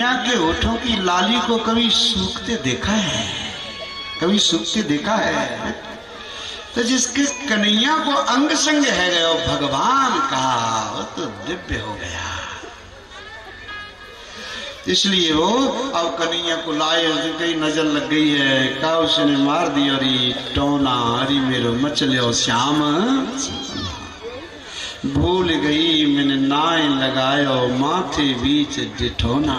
के होठों की लाली को कभी सूखते देखा है? कभी सूखते देखा है? तो जिसके कन्हैया को अंग संग है गयो भगवान का, वो तो दिव्य हो गया। इसलिए वो अब कन्हैया को लाए, कहीं नजर लग गई है, का उसने मार दिया री टोना, हरी मेरो मचलियो श्याम भूल गई मैंने नाय लगायो माथे बीच डिठोना।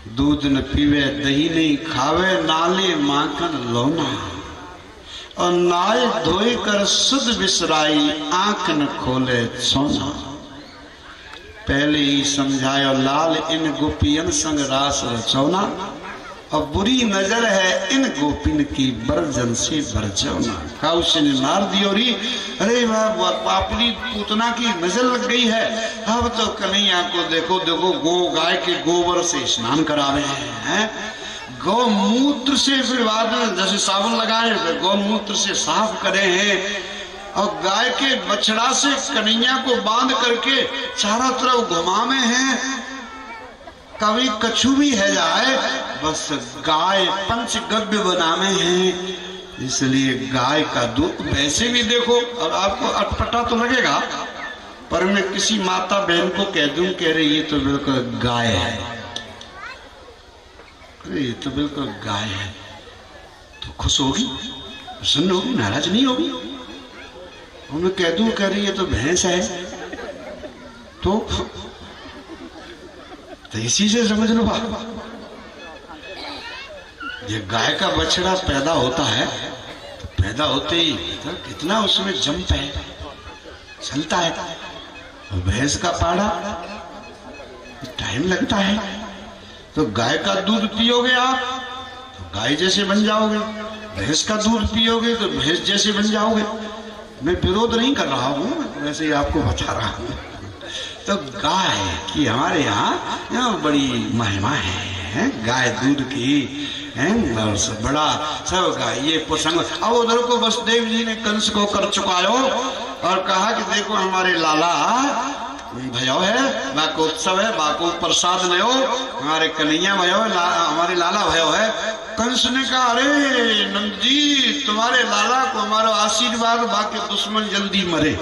दूध न पीवे दही नहीं खावे, नाले माखन लोना, और नाय धोए कर सुध बिसराई, आंख न खोले सोना। पहले ही समझायो लाल इन गोपियन संग रास रचौना, और बुरी नजर है इन गोपिन की बरजन से बरजौना। काउस ने मार दियो री, अरे वाह पापड़ी पूतना की नजर लग गई है। अब तो कन्हैया को देखो देखो गो गाय के गोबर से स्नान करावे हैं, गौमूत्र से फिर बाद में जैसे साबुन लगाए फिर गौमूत्र से साफ करे हैं, और गाय के बछड़ा से कन्हैया को बांध करके चारों तरफ घुमावे हैं। कभी कछु भी है जाए बस गाय पंचगव्य बनावे हैं, इसलिए गाय का दूध वैसे भी देखो। और आपको अटपटा तो लगेगा, पर मैं किसी माता बहन को कह दूं कह रही ये तो बिल्कुल गाय है, अरे ये तो बिल्कुल गाय है, तो खुश होगी, प्रसन्न होगी, नाराज नहीं होगी। और मैं कह दूं कह रही ये तो भैंस है, तो इसी से समझ लो बात। ये गाय का बछड़ा पैदा होता है तो पैदा होते ही तो कितना उसमें जंप है, चलता है। और भैंस का पाड़ा टाइम लगता है। तो गाय का दूध पियोगे आप तो गाय जैसे बन जाओगे, भैंस का दूध पियोगे तो भैंस जैसे बन जाओगे। मैं विरोध नहीं कर रहा हूं, वैसे ही आपको बता रहा हूं। तो गाय की हमारे यहाँ बड़ी महिमा है, गाय दूध की है, और सब बड़ा सब गाय ये प्रसंग। अब उधर को वसुदेव जी ने कंस को कर चुकायो और कहा कि देखो हमारे लाला भयो है, बाको उत्सव है, बाको प्रसाद नयो, हमारे कन्हैया भयो है, हमारे लाला भयो है। कंस ने कहा अरे नंद जी तुम्हारे लाला को हमारा आशीर्वाद, बाकी दुश्मन जल्दी मरे।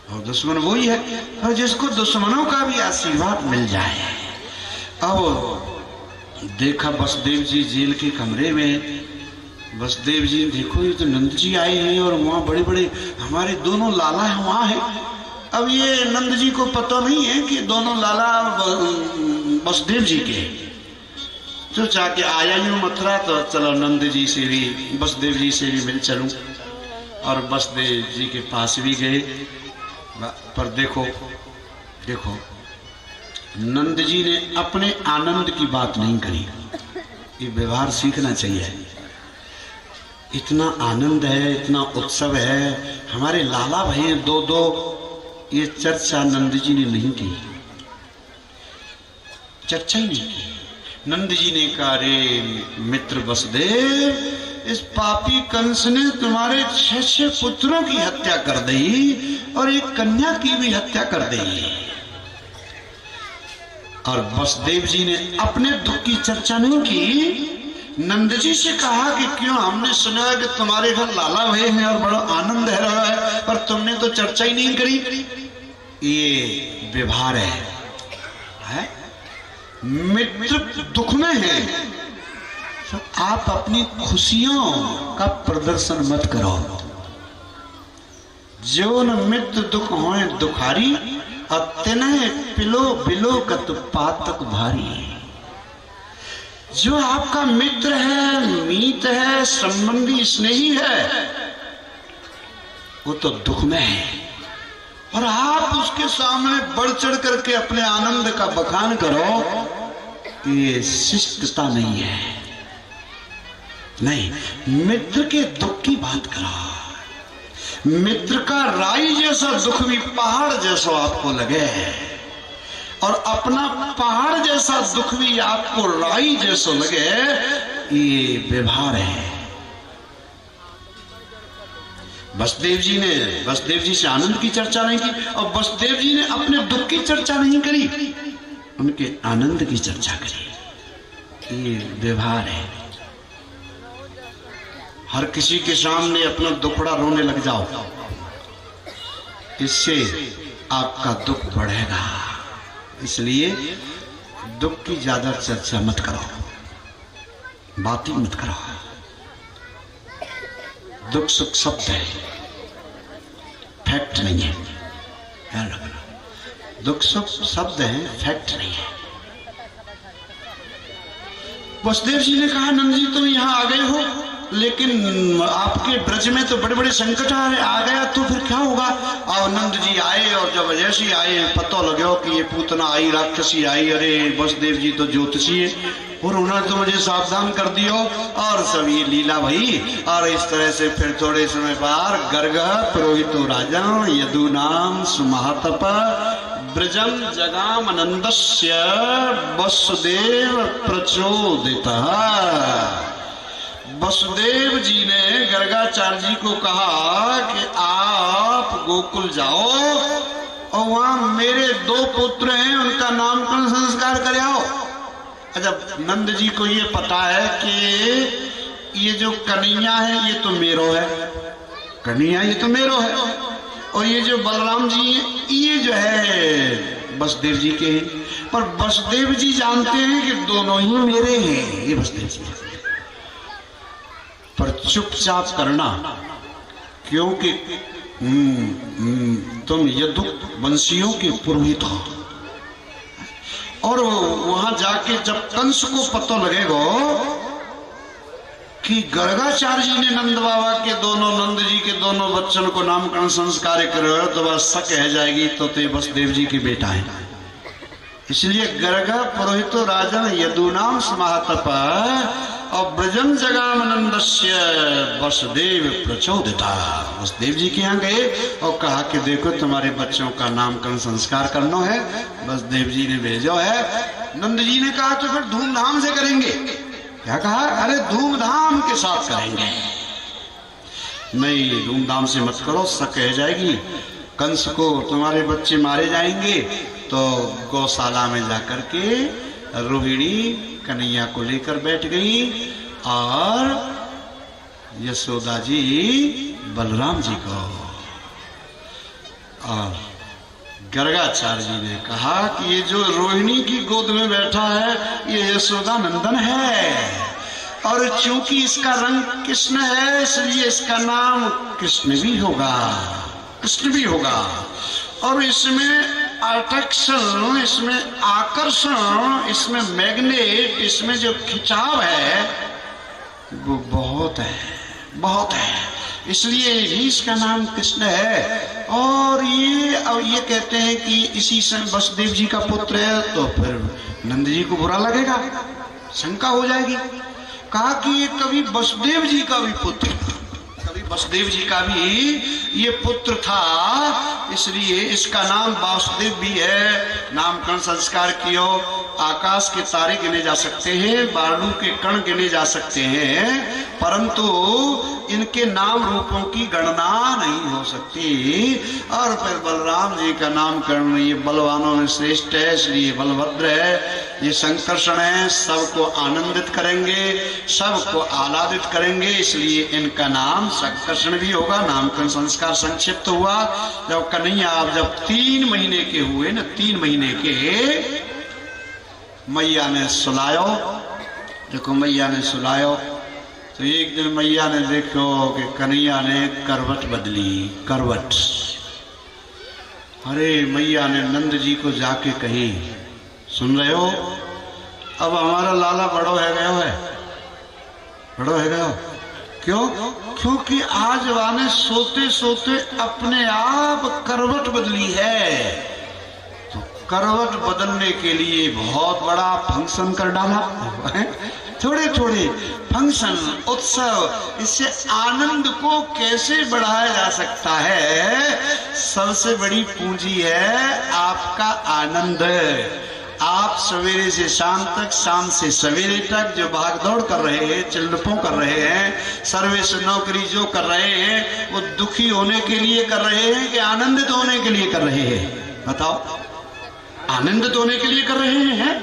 और दुश्मन वही है और जिसको दुश्मनों का भी आशीर्वाद मिल जाए। अब देखा वसुदेव जी जेल के कमरे में, वसुदेव जी देखो ये तो नंद जी आए हैं और वहाँ बड़े बड़े हमारे दोनों लाला है वहाँ है। अब ये नंद जी को पता नहीं है कि दोनों लाला वसुदेव जी के। तो जाके आया यूं मथुरा, तो चलो नंद जी से भी वसुदेव जी से भी मिल चलूं। और वसुदेव जी के पास भी गए, पर देखो देखो नंद जी ने अपने आनंद की बात नहीं करी। ये व्यवहार सीखना चाहिए। इतना आनंद है, इतना उत्सव है, हमारे लाला भाई दो दो, ये चर्चा नंद जी ने नहीं की, चर्चा ही नहीं की। नंद जी ने कहा रे मित्र वसुदेव, इस पापी कंस ने तुम्हारे 6 पुत्रों की हत्या कर दी और एक कन्या की भी हत्या कर दी। और वसुदेव जी ने अपने दुख की चर्चा नहीं की। नंद जी से कहा कि क्यों, हमने सुना है कि तुम्हारे घर लाला हुए हैं और बड़ा आनंद है रहा है, पर तुमने तो चर्चा ही नहीं करी। ये व्यवहार है? मित्र दुख में है तो आप अपनी खुशियों का प्रदर्शन मत करो। जो न मित्र दुख होए दुखारी, अत्यनय पिलो बिलो कत पातक भारी। जो आपका मित्र है, मीत है, संबंधी स्नेही है, वो तो दुख में है, और आप उसके सामने बढ़ चढ़ करके अपने आनंद का बखान करो, ये शिष्टता नहीं है। नहीं, मित्र के दुख की बात करो। मित्र का राई जैसा दुख भी पहाड़ जैसा आपको लगे, और अपना पहाड़ जैसा दुख भी आपको राई जैसा लगे, ये व्यवहार है। वसुदेव जी से आनंद की चर्चा नहीं की, और वसुदेव जी ने अपने दुख की चर्चा नहीं करी। उनके आनंद की चर्चा करें। ये व्यवहार है। हर किसी के सामने अपना दुखड़ा रोने लग जाओ, इससे आपका दुख बढ़ेगा। इसलिए दुख की ज्यादा चर्चा मत करो, बात ही मत करो। दुख सुख शब्द है, फैक्ट नहीं है। ध्यान रखना, दुख सुख शब्द है, फैक्ट नहीं है। वसुदेव जी ने कहा, नंद जी तुम यहां आ गए हो, लेकिन आपके ब्रज में तो बड़े बड़े संकट आ गया, तो फिर क्या होगा? और नंद जी आए, और जब जैसे आए पता लगे कि ये पूतना आई, राक्षसी आई। अरे वसुदेव जी तो ज्योतिषी है, और उन्होंने तो मुझे सावधान कर दियो, और सब ये लीला भई। और इस तरह से फिर थोड़े समय बाद गर्ग पुरोहितो राजा यदुनाम सुमहातप ब्रजम जगाम नंदस्य वसुदेव प्रचोदितः। वसुदेव जी ने गर्गाचार्य जी को कहा कि आप गोकुल जाओ और वहां मेरे 2 पुत्र हैं, उनका नामकरण संस्कार कर आओ। जब नंद जी को ये पता है कि ये जो कन्हैया है ये तो मेरो है, कन्हैया ये तो मेरो है, और ये जो बलराम जी है ये जो है वसुदेव जी के हैं। पर वसुदेव जी जानते हैं कि दोनों ही मेरे हैं, ये वसुदेव जी। पर चुपचाप करना, क्योंकि तुम यदु वंशियों के पुरोहित हो। और वहां जाके जब कंस को पता लगेगा कि गर्गाचार्य जी ने नंद बाबा के दोनों, नंद जी के दोनों बच्चों को नामकरण संस्कार करो, तो बस शक रह जाएगी तो वसुदेव जी के बेटा है। इसलिए गर्गा पुरोहितो राजन यदुनाम समाहतप और ब्रजम जगाम नंदस्य वसुदेव प्रचोदिता। वसुदेव जी के यहाँ गए और कहा कि देखो तुम्हारे बच्चों का नामकरण संस्कार करना है, वसुदेव जी ने भेजो है। नंद जी ने कहा तो फिर धूमधाम से करेंगे। क्या कहा? अरे धूमधाम के साथ करेंगे। नहीं, धूमधाम से मत करो, शक रह जाएगी, कंस को तुम्हारे बच्चे मारे जाएंगे। तो गौशाला में जाकर के रोहिणी कन्हैया को लेकर बैठ गई, और यशोदा जी बलराम जी को। और गर्गाचार्य जी ने कहा कि ये जो रोहिणी की गोद में बैठा है ये यशोदा नंदन है, और चूंकि इसका रंग कृष्ण है इसलिए इसका नाम कृष्ण भी होगा, कृष्ण भी होगा। और इसमें अट्रैक्शन, इसमें आकर्षण, इसमें मैग्नेट, इसमें जो खिंचाव है वो बहुत है, बहुत है। इसलिए ही इसका नाम कृष्ण है। और ये कहते हैं कि इसी से वसुदेव जी का पुत्र है, तो फिर नंद जी को बुरा लगेगा, शंका हो जाएगी। कहा कि ये कभी वसुदेव जी का भी पुत्र, कभी वसुदेव जी का भी ये पुत्र था, इसलिए इसका नाम वासुदेव भी है। नामकरण संस्कार कियो। आकाश के तारे गिने जा सकते हैं, बालू के कण गिने जा सकते हैं, परंतु इनके नाम रूपों की गणना नहीं हो सकती। और फिर बलराम जी का नामकरण ये बलवानों में श्रेष्ठ है, इसलिए बलभद्र है, ये संकर्षण है, सबको आनंदित करेंगे, सबको आह्लादित करेंगे, इसलिए इनका नाम संकर्षण भी होगा। नामकरण संस्कार संक्षिप्त हुआ। जब कन्हैया आप जब 3 महीने के हुए ना, 3 महीने के, मैया ने सुलायो। देखो मैया ने सुलायो तो एक दिन मैया ने देखो कि कन्हैया ने करवट बदली, करवट। अरे मैया ने नंद जी को जाके कही, सुन रहे हो, अब हमारा लाला बड़ो है गयो है, बड़ो है गयो। क्यों? क्योंकि आज वाने सोते सोते अपने आप करवट बदली है। तो करवट बदलने के लिए बहुत बड़ा फंक्शन कर डाला, थोड़े थोड़े फंक्शन, उत्सव। इससे आनंद को कैसे बढ़ाया जा सकता है? सबसे बड़ी पूंजी है आपका आनंद। आप सवेरे से शाम तक, शाम से सवेरे तक जो भागदौड़ कर रहे हैं, चिल्लपों कर रहे हैं, सर्विस नौकरी जो कर रहे हैं, वो दुखी होने के लिए कर रहे हैं कि आनंदित होने के लिए कर रहे हैं? बताओ। आनंदित होने के लिए कर रहे हैं,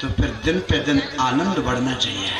तो फिर दिन पे दिन आनंद बढ़ना चाहिए।